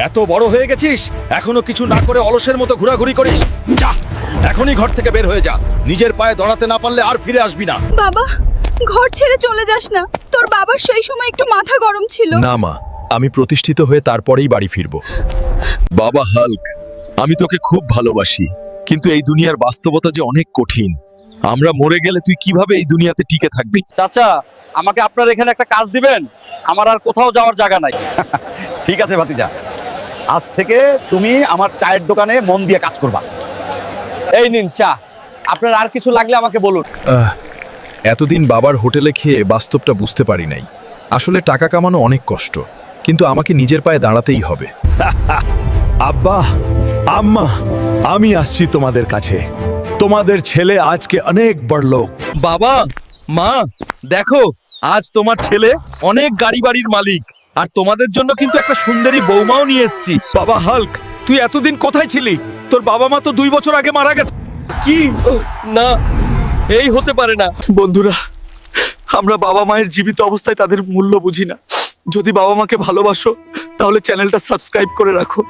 এত বড় হয়ে গেছিস, এখনো কিছু না করে অলসের মতো ঘোরাঘুরি করিস। যা, এখনই ঘর থেকে বের হয়ে যা। নিজের পায়ে দাঁড়াতে না পারলে আর ফিরে আসবি না। বাবা, ঘর ছেড়ে চলে যাস না। তোর বাবার সেই সময় একটু মাথা গরম ছিল। না মা, আমি প্রতিষ্ঠিত হয়ে তারপরেই বাড়ি ফিরব। বাবা হাল্ক, আমি তোকে খুব ভালোবাসি, কিন্তু এই দুনিয়ার বাস্তবতা যে অনেক কঠিন। আমরা মরে গেলে তুই কিভাবে এই দুনিয়াতে টিকে থাকবি? চাচা, আমাকে আপনার এখানে একটা কাজ দিবেন? আমার আর কোথাও যাওয়ার জায়গা নাই। ঠিক আছে ভাতিজা, আজ থেকে তুমি আমার চায়ের দোকানে মন দিয়ে কাজ করবা। এই নিন চা। আপনার আর কিছু লাগলে আমাকে বলুন। এতদিন বাবার হোটেলে খেয়ে বাস্তবটা বুঝতে পারি নাই। আসলে টাকা কামানো অনেক কষ্ট, কিন্তু আমাকে নিজের পায়ে দাঁড়াতেই হবে। আব্বা, আম্মা, আমি আসছি তোমাদের কাছে। তোমাদের ছেলে আজকে অনেক বড় লোক। বাবা, মা, দেখো, আজ তোমার ছেলে অনেক গাড়ি বাড়ির মালিক, আর তোমাদের জন্য কিন্তু একটা সুন্দরী বৌমাও নিয়ে এসেছি। বাবা হাল্ক, তুই এতদিন কোথায় ছিলি? তোর বাবা মা তো 2 বছর আগে মারা গেছে। কি? না, এই হতে পারে না। বন্ধুরা, আমরা বাবা মায়ের জীবিত অবস্থায় তাদের মূল্য বুঝি না। যদি বাবা মাকে ভালোবাসো, তাহলে চ্যানেলটা সাবস্ক্রাইব করে রাখো।